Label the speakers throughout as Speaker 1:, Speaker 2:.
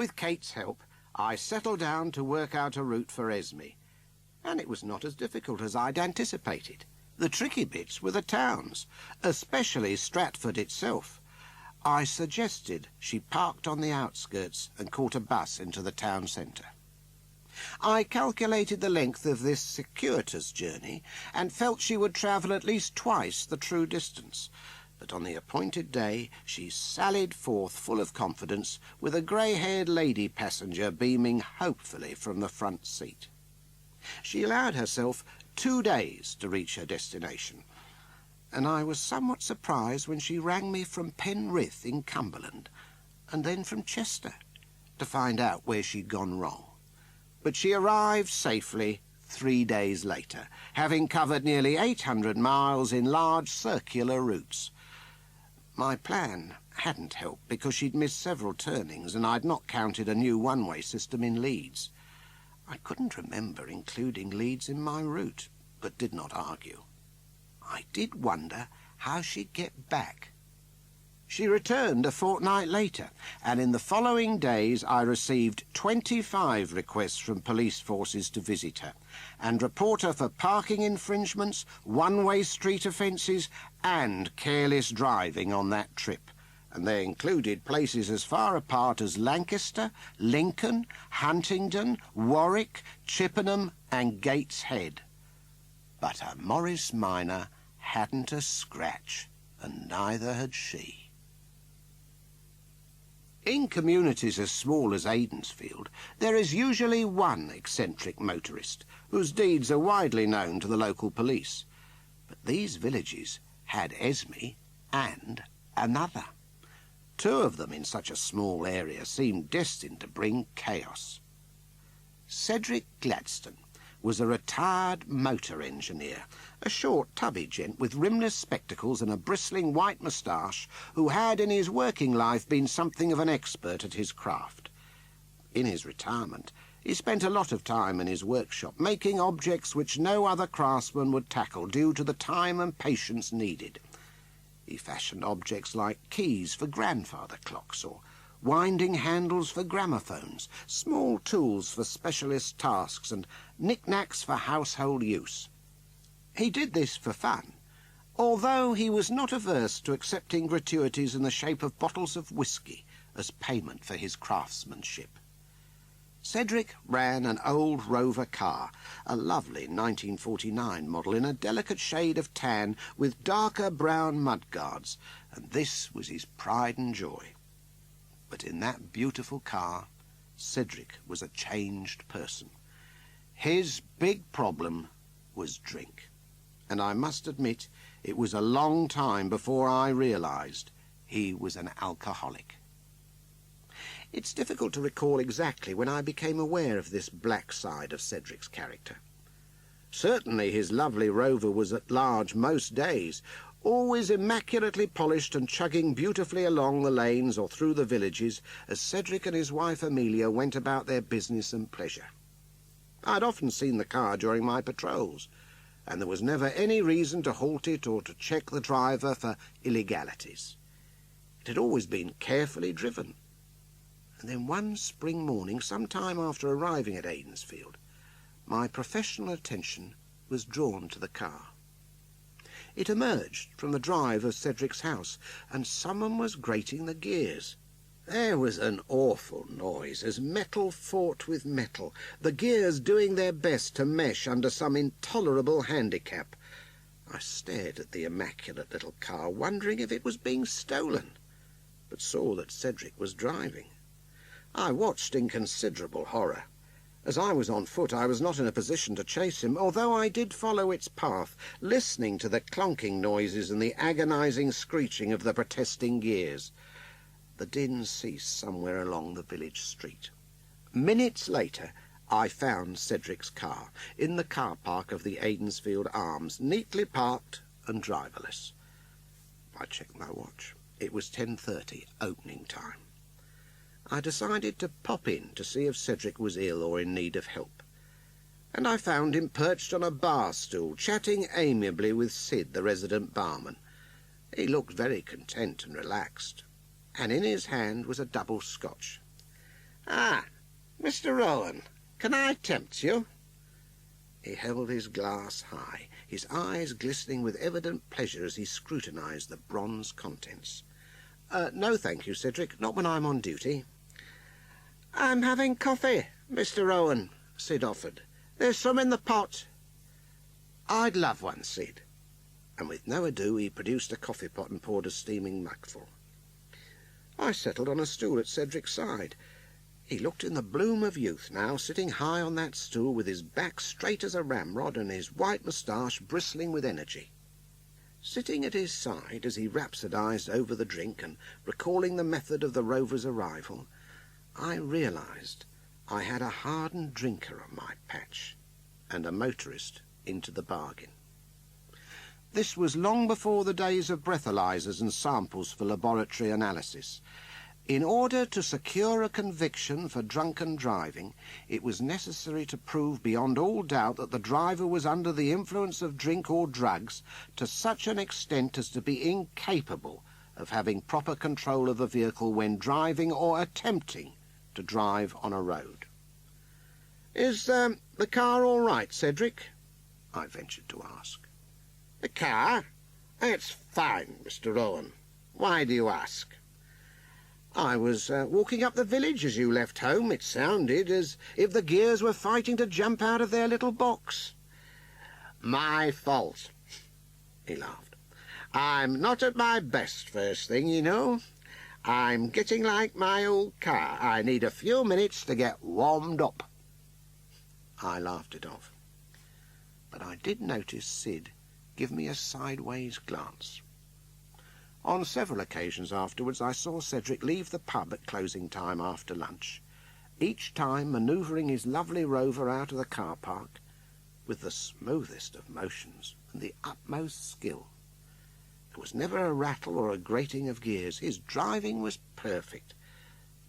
Speaker 1: With Kate's help, I settled down to work out a route for Esme, and it was not as difficult as I'd anticipated. The tricky bits were the towns, especially Stratford itself. I suggested she parked on the outskirts and caught a bus into the town centre. I calculated the length of this circuitous journey and felt she would travel at least twice the true distance. But on the appointed day she sallied forth full of confidence, with a grey-haired lady passenger beaming hopefully from the front seat. She allowed herself 2 days to reach her destination, and I was somewhat surprised when she rang me from Penrith in Cumberland, and then from Chester, to find out where she'd gone wrong. But she arrived safely 3 days later, having covered nearly 800 miles in large circular routes. My plan hadn't helped because she'd missed several turnings and I'd not counted a new one-way system in Leeds. I couldn't remember including Leeds in my route, but did not argue. I did wonder how she'd get back. She returned a fortnight later, and in the following days I received 25 requests from police forces to visit her and report her for parking infringements, one-way street offences and careless driving on that trip. And they included places as far apart as Lancaster, Lincoln, Huntingdon, Warwick, Chippenham and Gateshead. But a Morris Minor hadn't a scratch, and neither had she. In communities as small as Aidensfield, there is usually one eccentric motorist, whose deeds are widely known to the local police. But these villages had Esme and another. 2 of them in such a small area seemed destined to bring chaos. Cedric Gladstone was a retired motor engineer, a short, tubby gent with rimless spectacles and a bristling white moustache, who had in his working life been something of an expert at his craft. In his retirement, he spent a lot of time in his workshop, making objects which no other craftsman would tackle due to the time and patience needed. He fashioned objects like keys for grandfather clocks, or winding handles for gramophones, small tools for specialist tasks, and knick-knacks for household use. He did this for fun, although he was not averse to accepting gratuities in the shape of bottles of whisky as payment for his craftsmanship. Cedric ran an old Rover car, a lovely 1949 model in a delicate shade of tan with darker brown mudguards, and this was his pride and joy. But in that beautiful car, Cedric was a changed person. His big problem was drink, and I must admit it was a long time before I realised he was an alcoholic. It's difficult to recall exactly when I became aware of this black side of Cedric's character. Certainly his lovely Rover was at large most days, always immaculately polished and chugging beautifully along the lanes or through the villages as Cedric and his wife Amelia went about their business and pleasure. I'd often seen the car during my patrols, and there was never any reason to halt it or to check the driver for illegalities. It had always been carefully driven. And then one spring morning, some time after arriving at Aidensfield, my professional attention was drawn to the car. It emerged from the drive of Cedric's house, and someone was grating the gears. There was an awful noise as metal fought with metal, the gears doing their best to mesh under some intolerable handicap. I stared at the immaculate little car, wondering if it was being stolen, but saw that Cedric was driving. I watched in considerable horror. As I was on foot, I was not in a position to chase him, although I did follow its path, listening to the clonking noises and the agonising screeching of the protesting gears. The din ceased somewhere along the village street. Minutes later, I found Cedric's car in the car park of the Aidensfield Arms, neatly parked and driverless. I checked my watch. It was 10:30, opening time. I decided to pop in to see if Cedric was ill or in need of help, and I found him perched on a bar stool, chatting amiably with Sid, the resident barman. He looked very content and relaxed, and in his hand was a double scotch. "Ah, Mr. Rowan, can I tempt you?" He held his glass high, his eyes glistening with evident pleasure as he scrutinised the bronze contents. "No, thank you, Cedric, not when I'm on duty." "I'm having coffee, Mr. Rowan," Sid offered. "There's some in the pot." "I'd love one, Sid." And with no ado he produced a coffee pot and poured a steaming mugful. I settled on a stool at Cedric's side. He looked in the bloom of youth now, sitting high on that stool with his back straight as a ramrod and his white moustache bristling with energy. Sitting at his side as he rhapsodised over the drink and recalling the method of the Rover's arrival, I realised I had a hardened drinker on my patch, and a motorist into the bargain. This was long before the days of breathalyzers and samples for laboratory analysis. In order to secure a conviction for drunken driving, it was necessary to prove beyond all doubt that the driver was under the influence of drink or drugs to such an extent as to be incapable of having proper control of the vehicle when driving or attempting to drive on a road. "Is the car all right, Cedric?" I ventured to ask. "The car? It's fine, Mr. Rowan. Why do you ask?" "I was walking up the village as you left home. It sounded as if the gears were fighting to jump out of their little box." "My fault," he laughed. "I'm not at my best first thing, you know. I'm getting like my old car. I need a few minutes to get warmed up." I laughed it off. But I did notice Sid give me a sideways glance. On several occasions afterwards I saw Cedric leave the pub at closing time after lunch, each time manoeuvring his lovely Rover out of the car park with the smoothest of motions and the utmost skill. There was never a rattle or a grating of gears. His driving was perfect.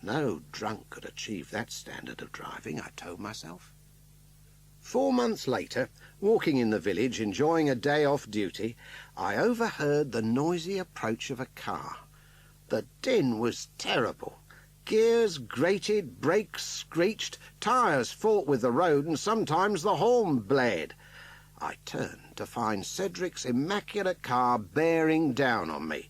Speaker 1: No drunk could achieve that standard of driving, I told myself. 4 months later, walking in the village, enjoying a day off duty, I overheard the noisy approach of a car. The din was terrible. Gears grated, brakes screeched, tyres fought with the road, and sometimes the horn blared. I turned to find Cedric's immaculate car bearing down on me.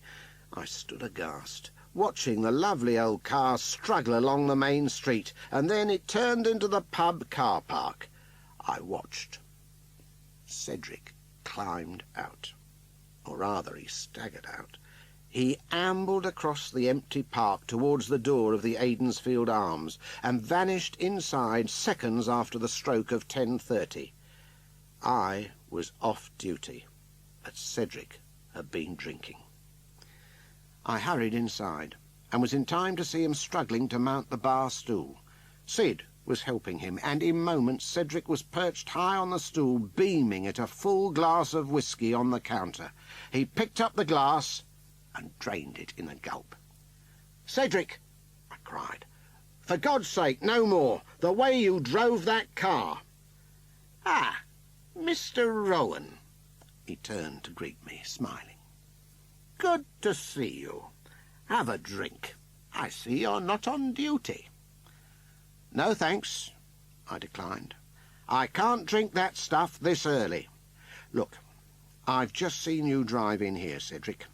Speaker 1: I stood aghast, watching the lovely old car struggle along the main street, and then it turned into the pub car park. I watched. Cedric climbed out. Or rather, he staggered out. He ambled across the empty park towards the door of the Aidensfield Arms and vanished inside seconds after the stroke of 10:30. I was off duty, but Cedric had been drinking. I hurried inside and was in time to see him struggling to mount the bar stool. Sid was helping him, and in moments Cedric was perched high on the stool, beaming at a full glass of whisky on the counter. He picked up the glass and drained it in a gulp. "Cedric," I cried, "for God's sake, no more. The way you drove that car." "Ah, Mr. Rowan." He turned to greet me, smiling. "Good to see you. Have a drink. I see you're not on duty." "No, thanks," I declined. "I can't drink that stuff this early. Look, I've just seen you drive in here, Cedric,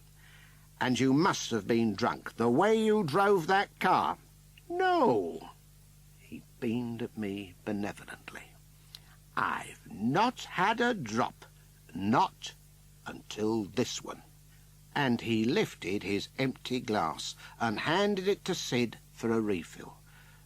Speaker 1: and you must have been drunk, the way you drove that car." "No." He beamed at me benevolently. "I've not had a drop, not until this one." And he lifted his empty glass and handed it to Sid for a refill.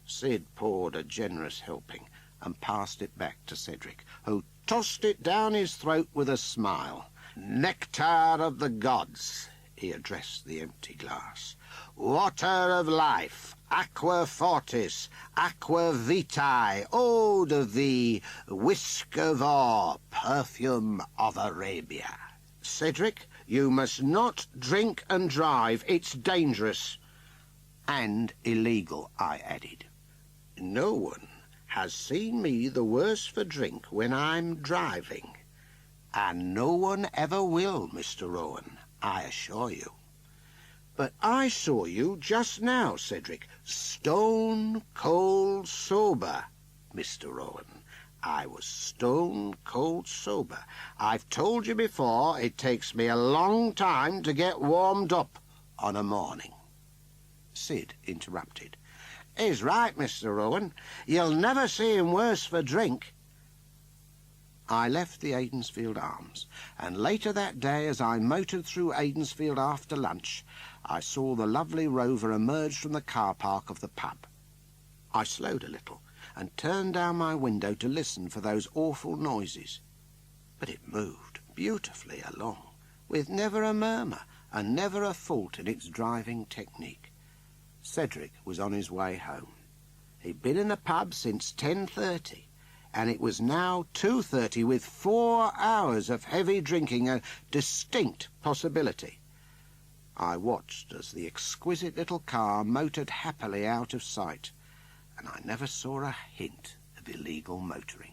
Speaker 1: Sid poured a generous helping and passed it back to Cedric, who tossed it down his throat with a smile. "Nectar of the gods," he addressed the empty glass. "Water of life, aqua fortis, aqua vitae, eau de vie, whisk of ore, perfume of Arabia. Cedric, you must not drink and drive. It's dangerous." "And illegal," I added. "No one has seen me the worse for drink when I'm driving, and no one ever will, Mr. Rowan, I assure you." But I saw you just now, Cedric, stone cold sober, Mr. Rowan. I was stone cold sober. I've told you before, it takes me a long time to get warmed up on a morning. Sid interrupted. He's right, Mr. Rowan. You'll never see him worse for drink. I left the Aidensfield Arms, and later that day, as I motored through Aidensfield after lunch, I saw the lovely Rover emerge from the car park of the pub. I slowed a little and turned down my window to listen for those awful noises. But it moved beautifully along, with never a murmur and never a fault in its driving technique. Cedric was on his way home. He'd been in the pub since 10:30, and it was now 2:30 with 4 hours of heavy drinking, a distinct possibility. I watched as the exquisite little car motored happily out of sight, and I never saw a hint of illegal motoring.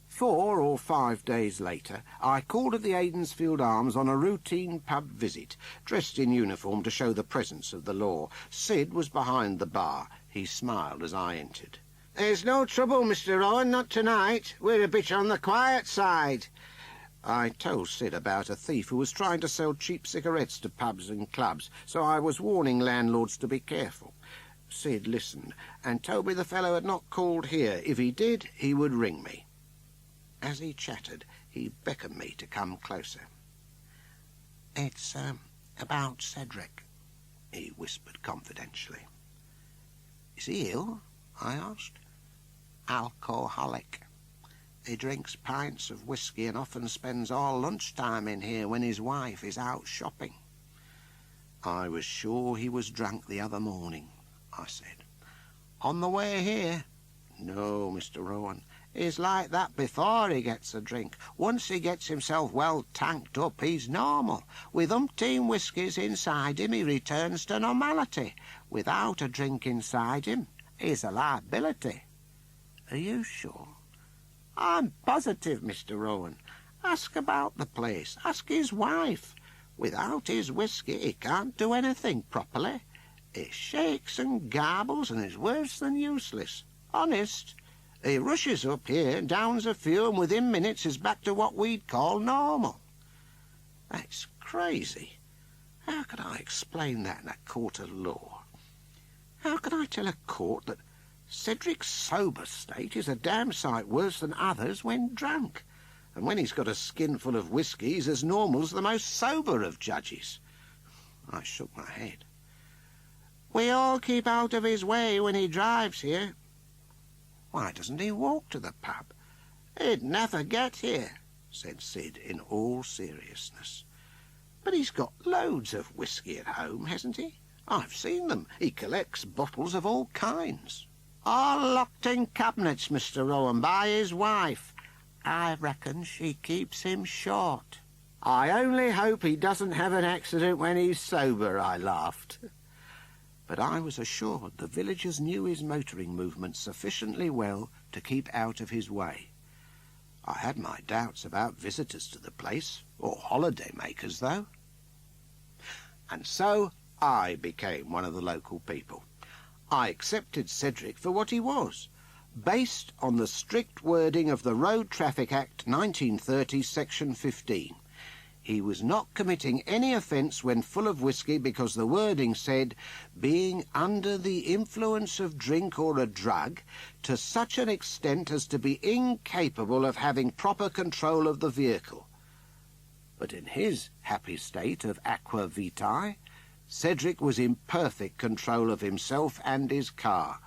Speaker 1: 4 or 5 days later, I called at the Aidensfield Arms on a routine pub visit, dressed in uniform to show the presence of the law. Sid was behind the bar. He smiled as I entered. There's no trouble, Mr. Rowan, not tonight. We're a bit on the quiet side. I told Sid about a thief who was trying to sell cheap cigarettes to pubs and clubs, so I was warning landlords to be careful. Sid listened and told me the fellow had not called here. If he did, he would ring me. As he chatted, he beckoned me to come closer. It's about Cedric, he whispered confidentially. Is he ill? I asked. Alcoholic. He drinks pints of whiskey and often spends all lunchtime in here when his wife is out shopping. I was sure he was drunk the other morning, I said. On the way here? No, Mr. Rowan. He's like that before he gets a drink. Once he gets himself well tanked up, he's normal. With umpteen whiskies inside him, he returns to normality. Without a drink inside him, he's a liability. Are you sure? I'm positive, Mr. Rowan. Ask about the place. Ask his wife. Without his whiskey, he can't do anything properly. He shakes and garbles and is worse than useless. Honest. He rushes up here, downs a few, and within minutes is back to what we'd call normal. That's crazy. How could I explain that in a court of law? How can I tell a court that Cedric's sober state is a damn sight worse than others when drunk, and when he's got a skinful of whiskey he's as normal as the most sober of judges? I shook my head. We all keep out of his way when he drives here. Why doesn't he walk to the pub? He'd never get here, said Sid in all seriousness. But he's got loads of whiskey at home, hasn't he? I've seen them. He collects bottles of all kinds. All locked in cabinets, Mr. Rowan, by his wife. I reckon she keeps him short. I only hope he doesn't have an accident when he's sober, I laughed. But I was assured the villagers knew his motoring movements sufficiently well to keep out of his way. I had my doubts about visitors to the place, or holiday-makers, though. And so I became one of the local people. I accepted Cedric for what he was, based on the strict wording of the Road Traffic Act 1930, Section 15. He was not committing any offence when full of whiskey because the wording said, being under the influence of drink or a drug to such an extent as to be incapable of having proper control of the vehicle. But in his happy state of aqua vitae, Cedric was in perfect control of himself and his car.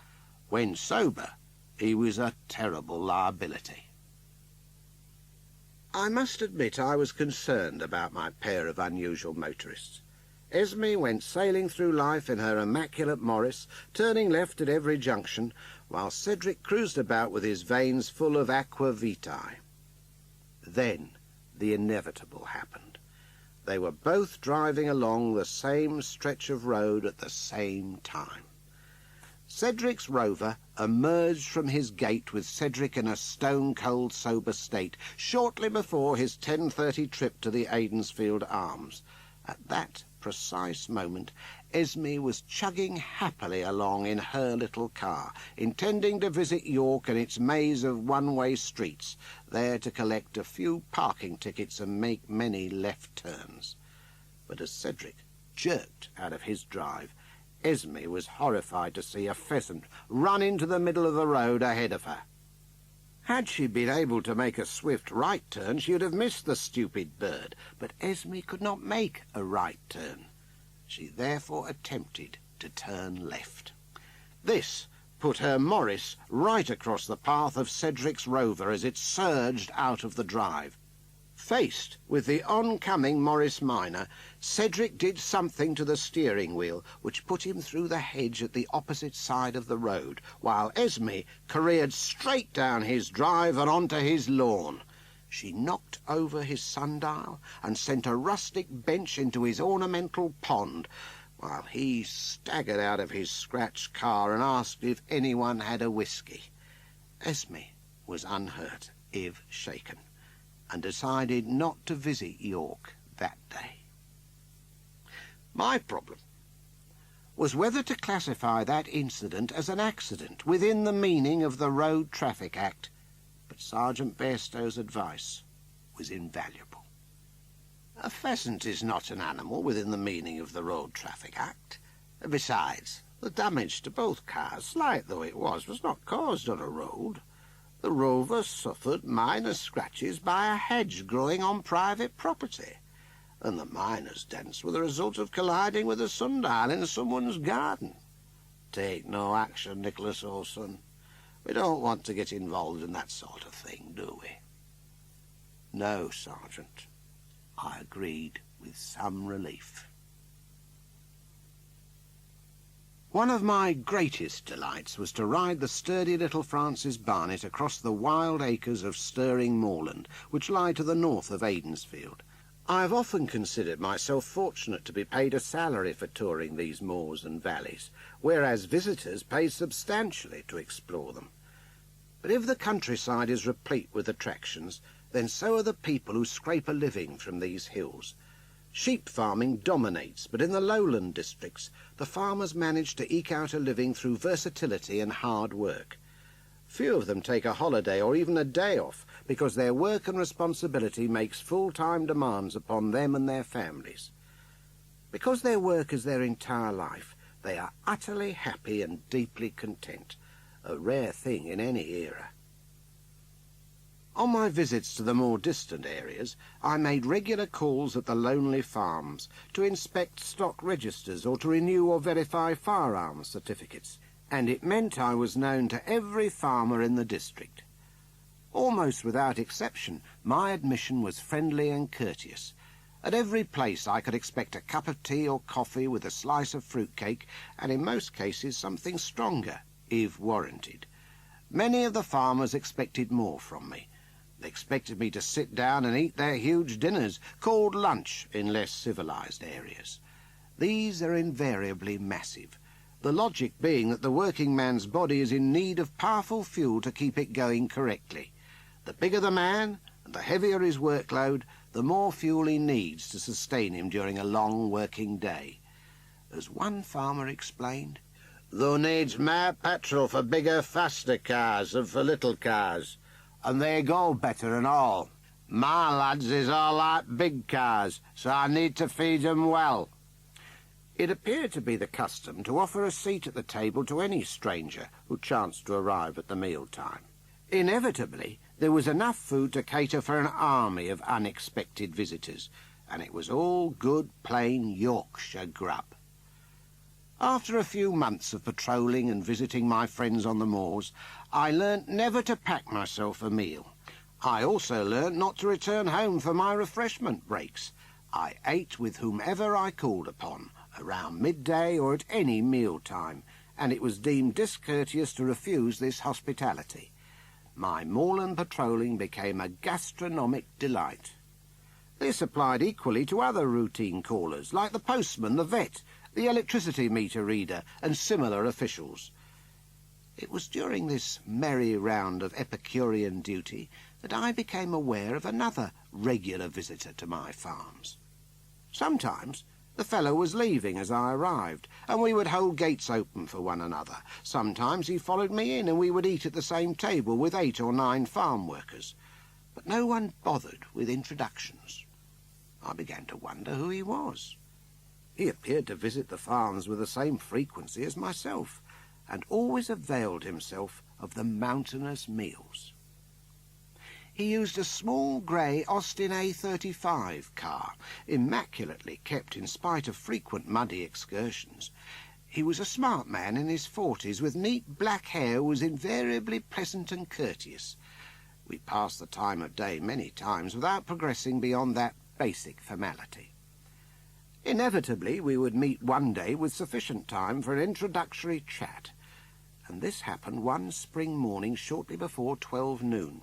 Speaker 1: When sober, he was a terrible liability. I must admit I was concerned about my pair of unusual motorists. Esme went sailing through life in her immaculate Morris, turning left at every junction, while Cedric cruised about with his veins full of aqua vitae. Then the inevitable happened. They were both driving along the same stretch of road at the same time. Cedric's Rover emerged from his gate with Cedric in a stone-cold sober state shortly before his 10:30 trip to the Aidensfield Arms. At that precise moment, Esme was chugging happily along in her little car, intending to visit York and its maze of one-way streets, there to collect a few parking tickets and make many left turns. But as Cedric jerked out of his drive, Esme was horrified to see a pheasant run into the middle of the road ahead of her. Had she been able to make a swift right turn, she would have missed the stupid bird, but Esme could not make a right turn. She therefore attempted to turn left. This put her Morris right across the path of Cedric's Rover as it surged out of the drive. Faced with the oncoming Morris Minor, Cedric did something to the steering wheel which put him through the hedge at the opposite side of the road, while Esme careered straight down his drive and onto his lawn. She knocked over his sundial and sent a rustic bench into his ornamental pond, while he staggered out of his scratched car and asked if anyone had a whisky. Esme was unhurt, if shaken, and decided not to visit York that day. My problem was whether to classify that incident as an accident within the meaning of the Road Traffic Act, but Sergeant Bairstow's advice was invaluable. A pheasant is not an animal within the meaning of the Road Traffic Act. Besides, the damage to both cars, slight though it was not caused on a road. The Rover suffered minor scratches by a hedge growing on private property, and the minor's dents were the result of colliding with a sundial in someone's garden. Take no action, Nicholas Olson. We don't want to get involved in that sort of thing, do we? No, Sergeant. I agreed with some relief. One of my greatest delights was to ride the sturdy little Francis Barnet across the wild acres of stirring moorland, which lie to the north of Aidensfield. I have often considered myself fortunate to be paid a salary for touring these moors and valleys, whereas visitors pay substantially to explore them. But if the countryside is replete with attractions, then so are the people who scrape a living from these hills. Sheep farming dominates, but in the lowland districts, the farmers manage to eke out a living through versatility and hard work. Few of them take a holiday or even a day off, because their work and responsibility makes full-time demands upon them and their families. Because their work is their entire life, they are utterly happy and deeply content, a rare thing in any era. On my visits to the more distant areas, I made regular calls at the lonely farms to inspect stock registers or to renew or verify firearms certificates, and it meant I was known to every farmer in the district. Almost without exception, my admission was friendly and courteous. At every place I could expect a cup of tea or coffee with a slice of fruitcake, and in most cases something stronger, if warranted. Many of the farmers expected more from me. They expected me to sit down and eat their huge dinners, called lunch in less civilized areas. These are invariably massive, the logic being that the working man's body is in need of powerful fuel to keep it going correctly. The bigger the man, and the heavier his workload, the more fuel he needs to sustain him during a long working day. As one farmer explained, "Thou needs more petrol for bigger, faster cars than for little cars, and they go better and all. My lads is all like big cars, so I need to feed 'em well." It appeared to be the custom to offer a seat at the table to any stranger who chanced to arrive at the mealtime. Inevitably, there was enough food to cater for an army of unexpected visitors, and it was all good, plain Yorkshire grub. After a few months of patrolling and visiting my friends on the moors, I learnt never to pack myself a meal. I also learnt not to return home for my refreshment breaks. I ate with whomever I called upon, around midday or at any meal time, and it was deemed discourteous to refuse this hospitality. My moorland patrolling became a gastronomic delight. This applied equally to other routine callers, like the postman, the vet, the electricity meter reader, and similar officials. It was during this merry round of Epicurean duty that I became aware of another regular visitor to my farms. Sometimes, The fellow was leaving as I arrived, and we would hold gates open for one another. Sometimes he followed me in, and we would eat at the same table with 8 or 9 farm workers. But no one bothered with introductions. I began to wonder who he was. He appeared to visit the farms with the same frequency as myself, and always availed himself of the mountainous meals. He used a small grey Austin A35 car, immaculately kept in spite of frequent muddy excursions. He was a smart man in his 40s, with neat black hair, who was invariably pleasant and courteous. We passed the time of day many times without progressing beyond that basic formality. Inevitably, we would meet one day with sufficient time for an introductory chat, and this happened one spring morning shortly before 12 noon.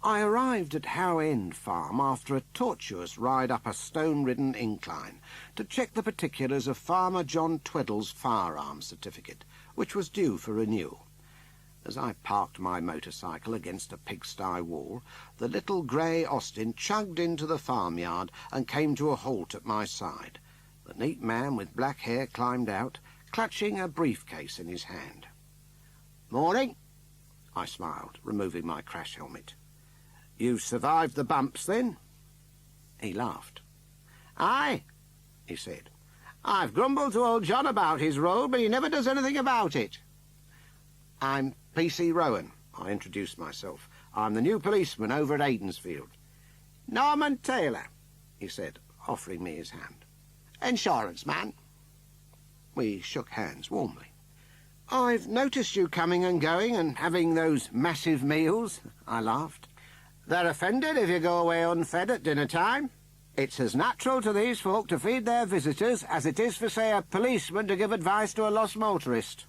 Speaker 1: I arrived at Howe End Farm after a tortuous ride up a stone-ridden incline to check the particulars of Farmer John Tweddle's firearms certificate, which was due for renewal. As I parked my motorcycle against a pigsty wall, the little grey Austin chugged into the farmyard and came to a halt at my side. The neat man with black hair climbed out, clutching a briefcase in his hand. "Morning," I smiled, removing my crash helmet. "You survived the bumps, then?" He laughed. "Aye," he said. "I've grumbled to old John about his road, but he never does anything about it." "I'm P.C. Rowan," I introduced myself. "I'm the new policeman over at Aidensfield." "Norman Taylor," he said, offering me his hand. "Insurance man." We shook hands warmly. "I've noticed you coming and going and having those massive meals," I laughed. "They're offended if you go away unfed at dinner time. It's as natural to these folk to feed their visitors as it is for, say, a policeman to give advice to a lost motorist."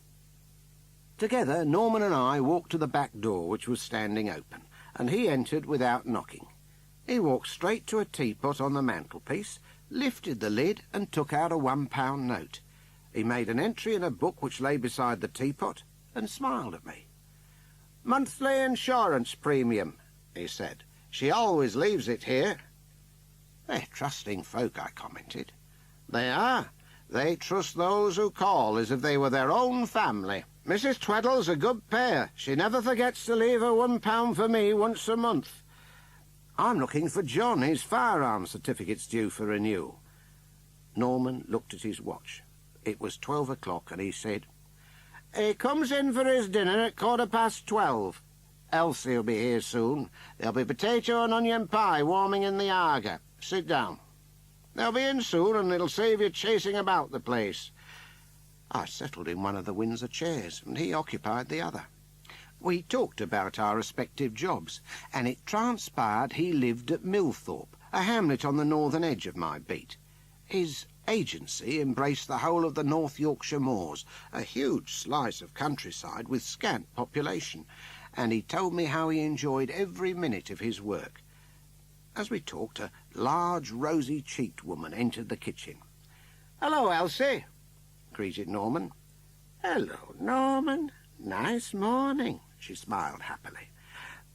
Speaker 1: Together, Norman and I walked to the back door, which was standing open, and he entered without knocking. He walked straight to a teapot on the mantelpiece, lifted the lid and took out a £1 note. He made an entry in a book which lay beside the teapot and smiled at me. "Monthly insurance premium," he said. "She always leaves it here." "They're trusting folk," I commented. "They are. They trust those who call as if they were their own family. Mrs. Tweddle's a good pair. She never forgets to leave her £1 for me once a month." "I'm looking for John. His firearm certificate's due for renewal." Norman looked at his watch. It was 12 o'clock, and he said, "He comes in for his dinner at 12:15. Elsie'll be here soon. There'll be potato and onion pie warming in the Arga. Sit down. They'll be in soon, and it'll save you chasing about the place." I settled in one of the Windsor chairs, and he occupied the other. We talked about our respective jobs, and it transpired he lived at Millthorpe, a hamlet on the northern edge of my beat. His agency embraced the whole of the North Yorkshire moors, a huge slice of countryside with scant population, and he told me how he enjoyed every minute of his work. As we talked, a large, rosy-cheeked woman entered the kitchen. "Hello, Elsie," greeted Norman. "Hello, Norman. Nice morning," she smiled happily.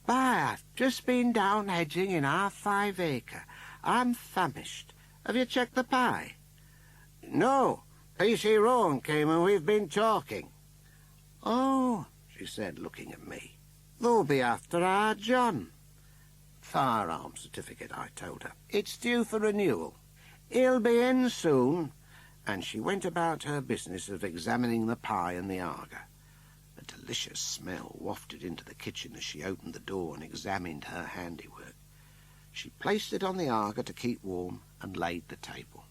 Speaker 1: "By, I've just been down hedging in our 5 acre. I'm famished. Have you checked the pie?" "No. P.C. Rowan came and we've been talking." "Oh," she said, looking at me. "They'll be after our John." "Firearm certificate," I told her. "It's due for renewal." "He'll be in soon." And she went about her business of examining the pie and the Arga. A delicious smell wafted into the kitchen as she opened the door and examined her handiwork. She placed it on the Arga to keep warm and laid the table.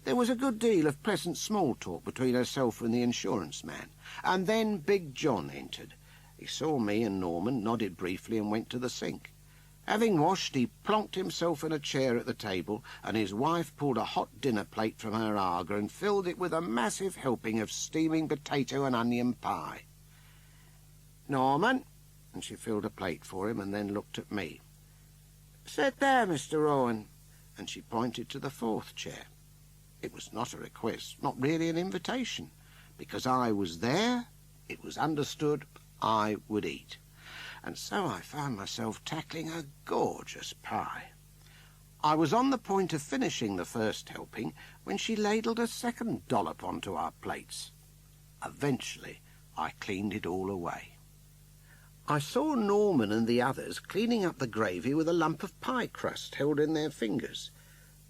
Speaker 1: There was a good deal of pleasant small talk between herself and the insurance man, and then Big John entered. He saw me and Norman, nodded briefly, and went to the sink. Having washed, he plonked himself in a chair at the table, and his wife pulled a hot dinner plate from her Arga and filled it with a massive helping of steaming potato and onion pie. "Norman," and she filled a plate for him and then looked at me. "Sit there, Mr. Rowan," and she pointed to the 4th chair. It was not a request, not really an invitation. Because I was there, it was understood I would eat. And so I found myself tackling a gorgeous pie. I was on the point of finishing the first helping when she ladled a second dollop onto our plates. Eventually, I cleaned it all away. I saw Norman and the others cleaning up the gravy with a lump of pie crust held in their fingers.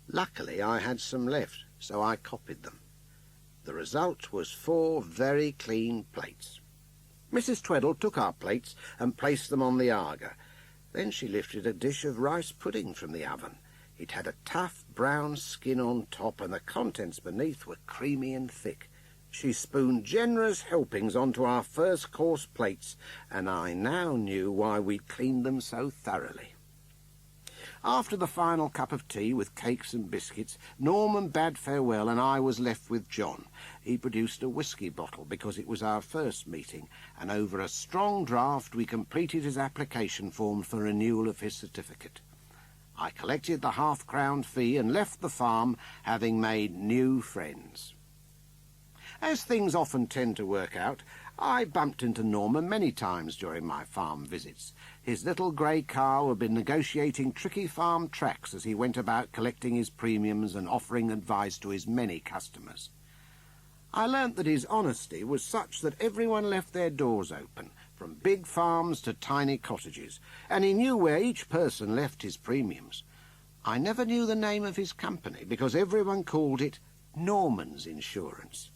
Speaker 1: Luckily, I had some left, so I copied them. The result was 4 very clean plates. Mrs. Tweddle took our plates and placed them on the Aga. Then she lifted a dish of rice pudding from the oven. It had a tough brown skin on top, and the contents beneath were creamy and thick. She spooned generous helpings onto our first-course plates, and I now knew why we'd cleaned them so thoroughly. After the final cup of tea with cakes and biscuits, Norman bade farewell and I was left with John. He produced a whisky bottle because it was our first meeting, and over a strong draught we completed his application form for renewal of his certificate. I collected the half-crown fee and left the farm, having made new friends. As things often tend to work out, I bumped into Norman many times during my farm visits. His little grey car had been negotiating tricky farm tracks as he went about collecting his premiums and offering advice to his many customers. I learnt that his honesty was such that everyone left their doors open, from big farms to tiny cottages, and he knew where each person left his premiums. I never knew the name of his company because everyone called it Norman's Insurance,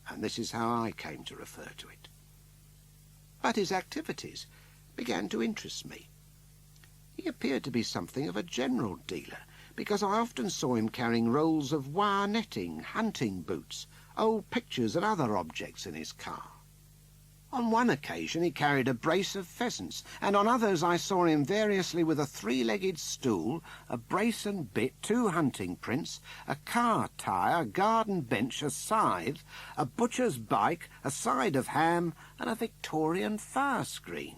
Speaker 1: and this is how I came to refer to it. But his activities began to interest me. He appeared to be something of a general dealer, because I often saw him carrying rolls of wire netting, hunting boots, old pictures and other objects in his car. On one occasion he carried a brace of pheasants, and on others I saw him variously with a 3-legged stool, a brace and bit, 2 hunting prints, a car tyre, a garden bench, a scythe, a butcher's bike, a side of ham, and a Victorian fire screen.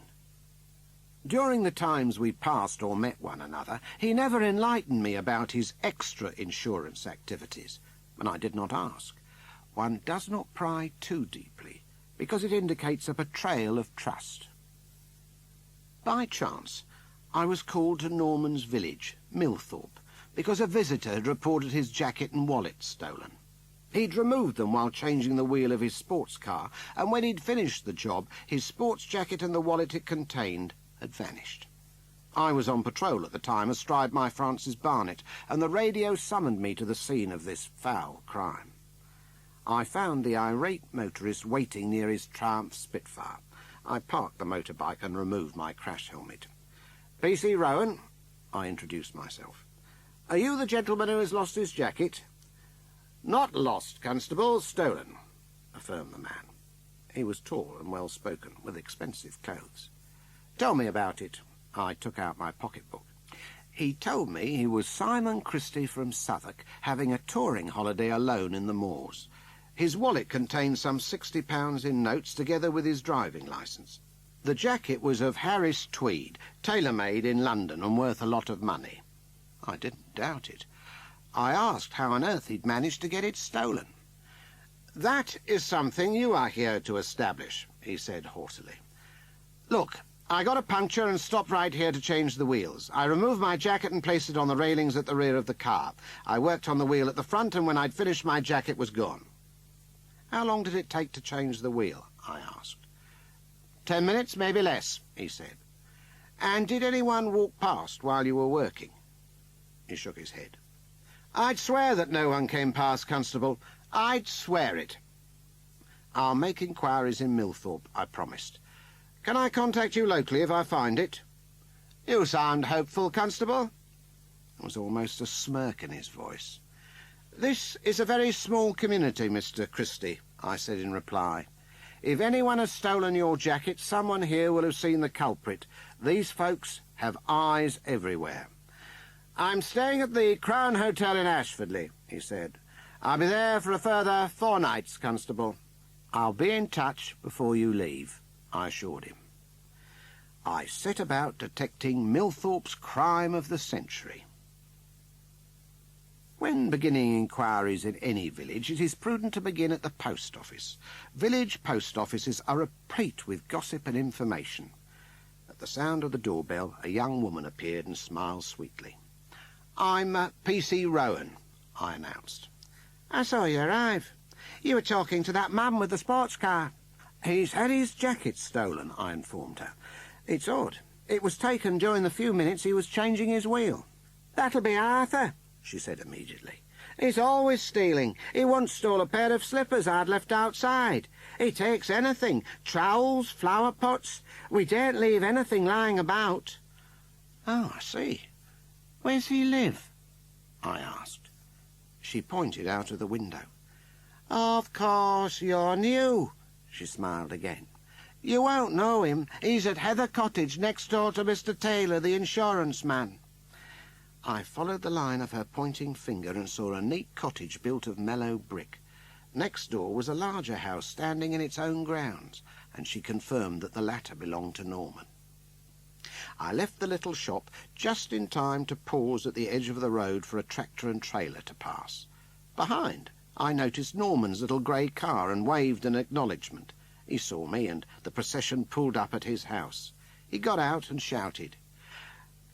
Speaker 1: During the times we passed or met one another, he never enlightened me about his extra insurance activities, and I did not ask. One does not pry too deeply, because it indicates a betrayal of trust. By chance, I was called to Norman's village, Millthorpe, because a visitor had reported his jacket and wallet stolen. He'd removed them while changing the wheel of his sports car, and when he'd finished the job, his sports jacket and the wallet it contained had vanished. I was on patrol at the time astride my Francis Barnet, and the radio summoned me to the scene of this foul crime. I found the irate motorist waiting near his Triumph Spitfire. I parked the motorbike and removed my crash helmet. "P.C. Rowan," I introduced myself. "Are you the gentleman who has lost his jacket?" "Not lost, Constable, stolen," affirmed the man. He was tall and well-spoken, with expensive clothes. "Tell me about it." I took out my pocketbook. He told me he was Simon Christie from Southwark, having a touring holiday alone in the moors. His wallet contained some £60 in notes, together with his driving licence. The jacket was of Harris tweed, tailor-made in London and worth a lot of money. I didn't doubt it. I asked how on earth he'd managed to get it stolen. "That is something you are here to establish," he said haughtily. "Look, I got a puncture and stopped right here to change the wheels. I removed my jacket and placed it on the railings at the rear of the car. I worked on the wheel at the front, and when I'd finished, my jacket was gone." "How long did it take to change the wheel?" I asked. 10 minutes, maybe less," he said. "And did anyone walk past while you were working?" He shook his head. "I'd swear that no one came past, Constable. I'd swear it." "I'll make inquiries in Millthorpe," I promised. "Can I contact you locally if I find it?" "You sound hopeful, Constable." There was almost a smirk in his voice. "This is a very small community, Mr. Christie," I said in reply. "If anyone has stolen your jacket, someone here will have seen the culprit. These folks have eyes everywhere." "I'm staying at the Crown Hotel in Ashfordley," he said. "I'll be there for a further 4 nights, Constable." "I'll be in touch before you leave," I assured him. I set about detecting Millthorpe's crime of the century. When beginning inquiries in any village, it is prudent to begin at the post office. Village post offices are replete with gossip and information. At the sound of the doorbell, a young woman appeared and smiled sweetly. I'm P.C. Rowan, I announced.
Speaker 2: I saw you arrive. You were talking to that man with the sports car.
Speaker 1: He's had his jacket stolen, I informed her. It's odd. It was taken during the few minutes he was changing his wheel.
Speaker 2: That'll be Arthur,
Speaker 1: she said immediately.
Speaker 2: He's always stealing. He once stole a pair of slippers I'd left outside. He takes anything. Trowels, flower pots. We daren't leave anything lying about.
Speaker 1: Oh, I see.
Speaker 2: Where's he live?
Speaker 1: I asked. She pointed out of the window.
Speaker 2: Of course, you're new,
Speaker 1: she smiled again.
Speaker 2: You won't know him. He's at Heather Cottage next door to Mr. Taylor, the insurance man.
Speaker 1: I followed the line of her pointing finger and saw a neat cottage built of mellow brick. Next door was a larger house standing in its own grounds, and she confirmed that the latter belonged to Norman. I left the little shop just in time to pause at the edge of the road for a tractor and trailer to pass. Behind, I noticed Norman's little grey car and waved an acknowledgement. He saw me, and the procession pulled up at his house. He got out and shouted,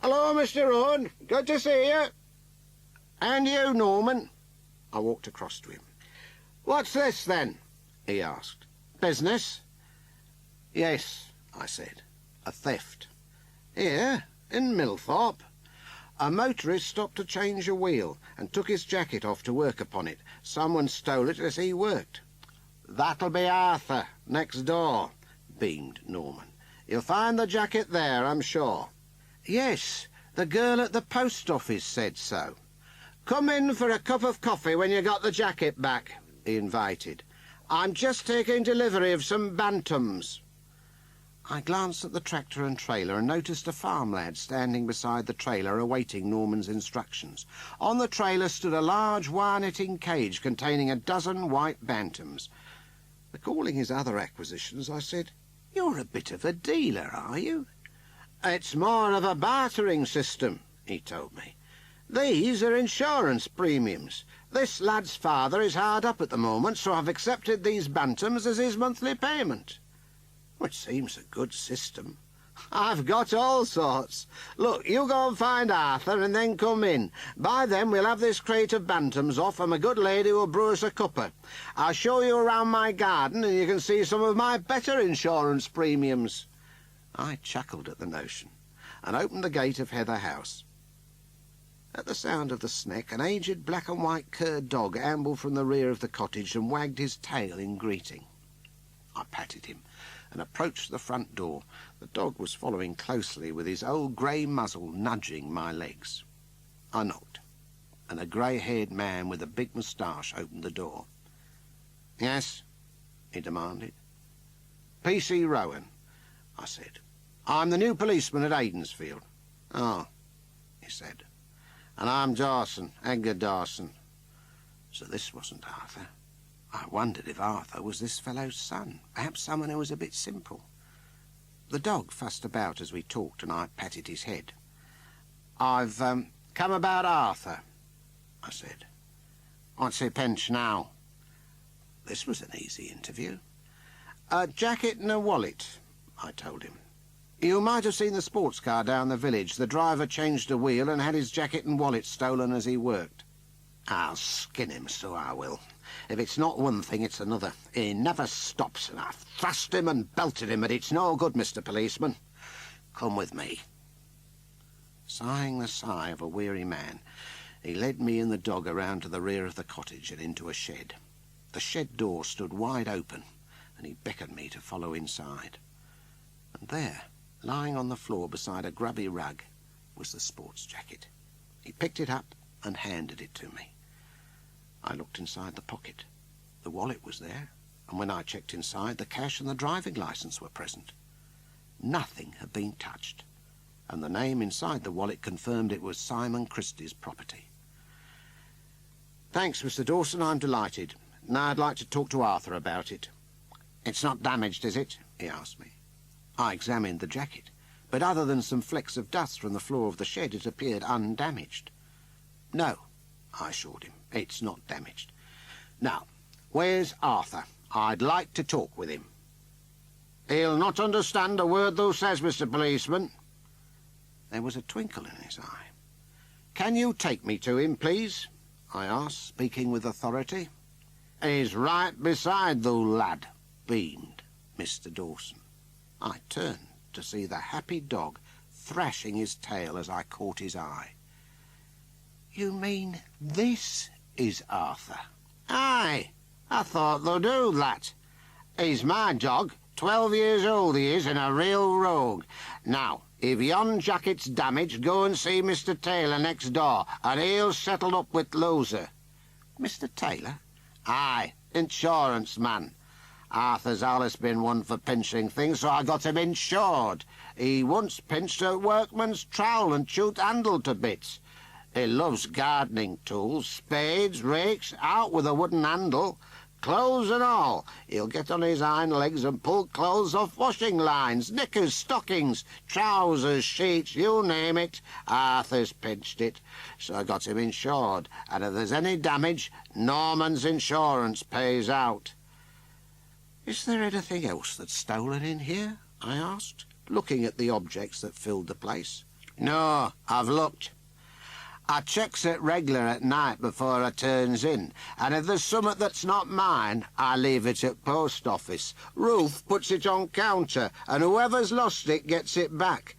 Speaker 2: "Hello, Mr. Rowan. Good to see you."
Speaker 1: "And you, Norman?" I walked across to him.
Speaker 2: "What's this, then?"
Speaker 1: he asked.
Speaker 2: "Business?"
Speaker 1: "Yes," I said. "A theft."
Speaker 2: "Here, in Millthorpe?"
Speaker 1: "A motorist stopped to change a wheel and took his jacket off to work upon it. Someone stole it as he worked."
Speaker 2: "That'll be Arthur, next door,"
Speaker 1: beamed Norman.
Speaker 2: "You'll find the jacket there, I'm sure."
Speaker 1: "Yes, the girl at the post office said so."
Speaker 2: "Come in for a cup of coffee when you got the jacket back," he invited. "I'm just taking delivery of some bantams."
Speaker 1: I glanced at the tractor and trailer and noticed a farm lad standing beside the trailer awaiting Norman's instructions. On the trailer stood a large wire-netting cage containing a dozen white bantams. Recalling his other acquisitions, I said, "You're a bit of a dealer, are you?"
Speaker 2: "It's more of a bartering system," he told me. "These are insurance premiums. This lad's father is hard up at the moment, so I've accepted these bantams as his monthly payment."
Speaker 1: Which seems a good system.
Speaker 2: "I've got all sorts. Look, you go and find Arthur and then come in. By then we'll have this crate of bantams off and my good lady will brew us a cuppa. I'll show you around my garden and you can see some of my better insurance premiums."
Speaker 1: I chuckled at the notion and opened the gate of Heather House. At the sound of the sneck, an aged black and white cur dog ambled from the rear of the cottage and wagged his tail in greeting. I patted him and approached the front door. The dog was following closely with his old grey muzzle nudging my legs. I knocked, and a grey-haired man with a big moustache opened the door. "Yes?" he demanded. "P.C. Rowan," I said. "I'm the new policeman at Aidensfield." "Oh," he said. "And I'm Dawson, Edgar Dawson." So this wasn't Arthur. I wondered if Arthur was this fellow's son, perhaps someone who was a bit simple. The dog fussed about as we talked, and I patted his head. "I've come about Arthur," I said. "What's he pinch now?" This was an easy interview. "A jacket and a wallet," I told him. "You might have seen the sports car down the village. The driver changed a wheel and had his jacket and wallet stolen as he worked." "I'll skin him, so I will. If it's not one thing, it's another. He never stops, and I've thrust him and belted him, but it's no good, Mr. Policeman. Come with me." Sighing the sigh of a weary man, he led me and the dog around to the rear of the cottage and into a shed. The shed door stood wide open, and he beckoned me to follow inside. And there, lying on the floor beside a grubby rug, was the sports jacket. He picked it up and handed it to me. I looked inside the pocket. The wallet was there, and when I checked inside, the cash and the driving licence were present. Nothing had been touched, and the name inside the wallet confirmed it was Simon Christie's property. "Thanks, Mr. Dawson, I'm delighted. Now I'd like to talk to Arthur about it." "It's not damaged, is it?" he asked me. I examined the jacket, but other than some flecks of dust from the floor of the shed, it appeared undamaged. "No," I assured him, "it's not damaged. Now, where's Arthur? I'd like to talk with him." "He'll not understand a word thou says, Mr. Policeman." There was a twinkle in his eye.
Speaker 2: Can you take me to him, please? I asked, speaking with authority. He's right beside thee, lad, beamed Mr. Dawson. I turned to see the happy dog thrashing his tail as I caught his eye. You mean this is Arthur? Aye, I thought thou do, lad. He's my dog, 12 years old he is, and a real rogue. Now, if yon jacket's damaged, go and see Mr. Taylor next door, and he'll settle up with loser. Mr. Taylor? Aye, insurance man. Arthur's allus been one for pinching things, so I got him insured. He once pinched a workman's trowel and chewed handle to bits. He loves gardening tools, spades, rakes, out with a wooden handle. Clothes and all. He'll get on his hind legs and pull clothes off washing lines, knickers, stockings, trousers, sheets, you name it. Arthur's pinched it, so I got him insured. And if there's any damage, Norman's insurance pays out. Is there anything else that's stolen in here? I asked, looking at the objects that filled the place. No, I've looked. I checks it regular at night before I turns in, and if there's summat that's not mine, I leave it at post office. Ruth puts it on counter, and whoever's lost it gets it back.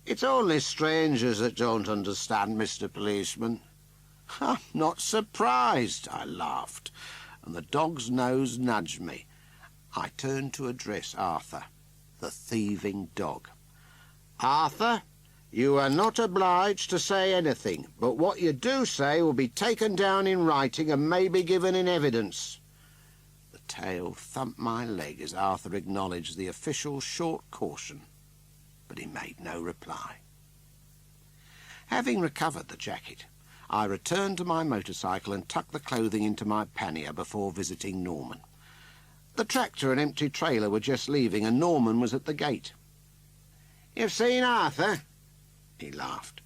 Speaker 2: It's only strangers that don't understand, Mr. Policeman. I'm not surprised, I laughed, and the dog's nose nudged me. I turned to address Arthur, the thieving dog. Arthur, you are not obliged to say anything, but what you do say will be taken down in writing and may be given in evidence. The tail thumped my leg as Arthur acknowledged the official's short caution, but he made no reply. Having recovered the jacket, I returned to my motorcycle and tucked the clothing into my pannier before visiting Norman. The tractor and empty trailer were just leaving, and Norman was at the gate. You've seen Arthur? He laughed.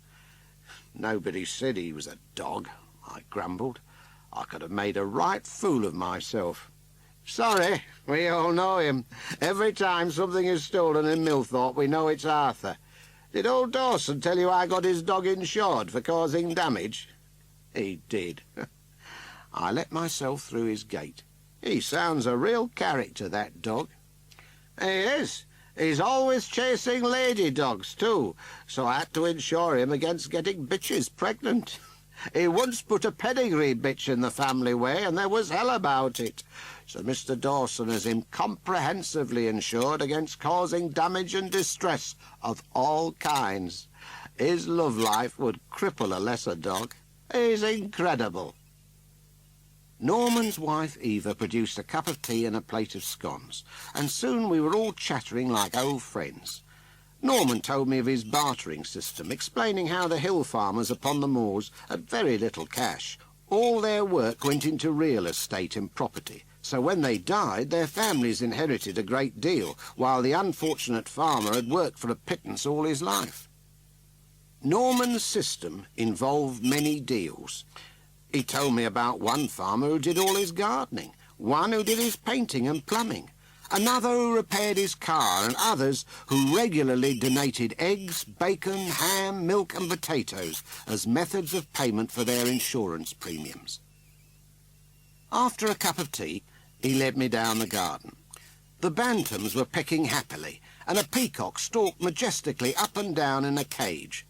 Speaker 2: Nobody said he was a dog, I grumbled. I could have made a right fool of myself. Sorry, we all know him. Every time something is stolen in Millthorpe, we know it's Arthur. Did old Dawson tell you I got his dog insured for causing damage? He did. I let myself through his gate. He sounds a real character, that dog. He is. He's always chasing lady dogs, too, so I had to insure him against getting bitches pregnant. He once put a pedigree bitch in the family way, and there was hell about it. So Mr. Dawson has him comprehensively insured against causing damage and distress of all kinds. His love life would cripple a lesser dog. He's incredible. Norman's wife Eva produced a cup of tea and a plate of scones, and soon we were all chattering like old friends. Norman told me of his bartering system, explaining how the hill farmers upon the moors had very little cash. All their work went into real estate and property, so when they died, their families inherited a great deal, while the unfortunate farmer had worked for a pittance all his life. Norman's system involved many deals. He told me about one farmer who did all his gardening, one who did his painting and plumbing, another who repaired his car, and others who regularly donated eggs, bacon, ham, milk and potatoes as methods of payment for their insurance premiums. After a cup of tea, he led me down the garden. The bantams were pecking happily, and a peacock stalked majestically up and down in a cage.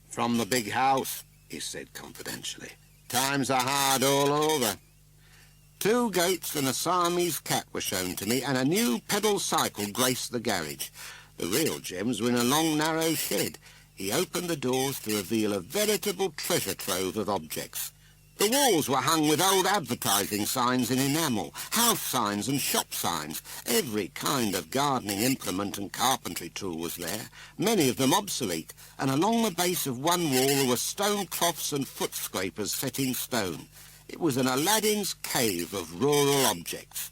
Speaker 2: "From the big house," he said confidentially. "Times are hard all over." 2 goats and a Siamese cat were shown to me, and a new pedal cycle graced the garage. The real gems were in a long, narrow shed. He opened the doors to reveal a veritable treasure trove of objects. The walls were hung with old advertising signs in enamel, house signs and shop signs. Every kind of gardening implement and carpentry tool was there, many of them obsolete, and along the base of one wall there were stone troughs and foot scrapers set in stone. It was an Aladdin's cave of rural objects.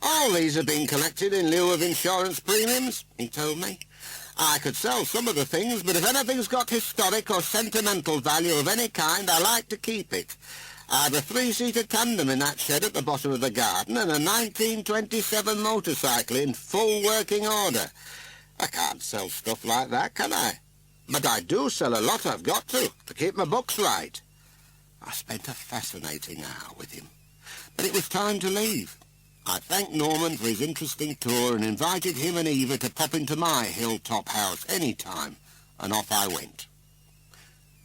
Speaker 2: "All these have been collected in lieu of insurance premiums," he told me. "I could sell some of the things, but if anything's got historic or sentimental value of any kind, I like to keep it. I've a 3-seater tandem in that shed at the bottom of the garden and a 1927 motorcycle in full working order. I can't sell stuff like that, can I? But I do sell a lot, I've got to keep my books right. I spent a fascinating hour with him, but it was time to leave. I thanked Norman for his interesting tour and invited him and Eva to pop into my hilltop house any time, and off I went.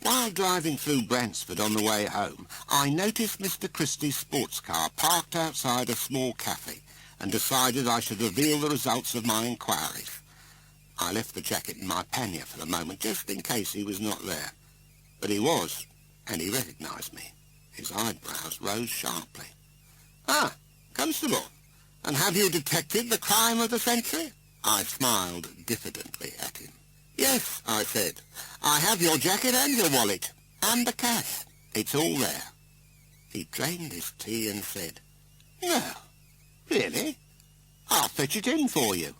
Speaker 2: While driving through Bransford on the way home, I noticed Mr. Christie's sports car parked outside a small cafe and decided I should reveal the results of my inquiries. I left the jacket in my pannier for the moment, just in case he was not there. But he was, and he recognised me. His eyebrows rose sharply. "Ah, Constable, and have you detected the crime of the century?" I smiled diffidently at him. "Yes," I said. "I have your jacket and your wallet, and the cash. It's all there." He drained his tea and said, "No, really? I'll fetch it in for you."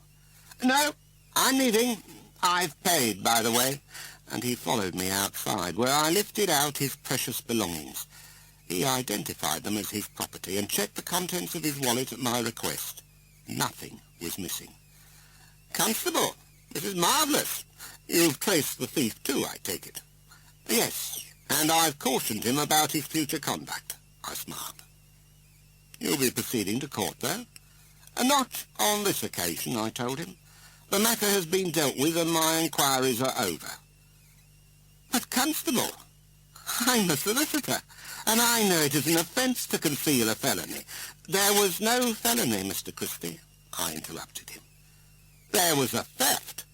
Speaker 2: "No, I'm leaving. I've paid, by the way." And he followed me outside, where I lifted out his precious belongings. He identified them as his property and checked the contents of his wallet at my request. Nothing was missing. "Constable, this is marvellous. You've traced the thief too, I take it?" "Yes, and I've cautioned him about his future conduct." I smiled. "You'll be proceeding to court, though?" "Not on this occasion," I told him. "The matter has been dealt with and my inquiries are over." "But, Constable, I'm a solicitor, and I know it is an offence to conceal a felony." "There was no felony, Mr. Christie," I interrupted him. "There was a theft.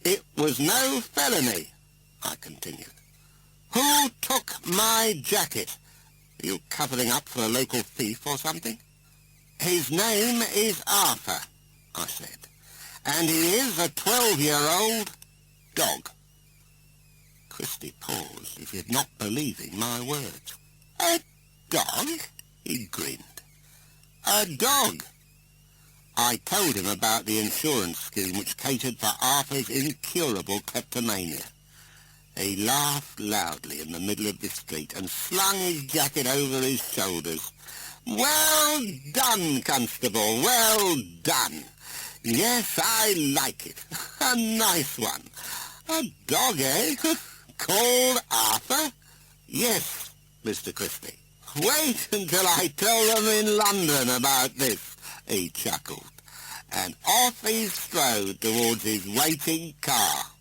Speaker 2: It was no felony," I continued. "Who took my jacket? Are you covering up for a local thief or something?" "His name is Arthur," I said, "and he is a 12-year-old dog." Christie paused, as if not believing my words. "A dog?" he grinned. "A dog." I told him about the insurance scheme which catered for Arthur's incurable kleptomania. He laughed loudly in the middle of the street and slung his jacket over his shoulders. "Well done, Constable, well done. Yes, I like it. A nice one. A dog, eh? Called Arthur?" "Yes, Mr. Christie." "Wait until I tell them in London about this," he chuckled, and off he strode towards his waiting car.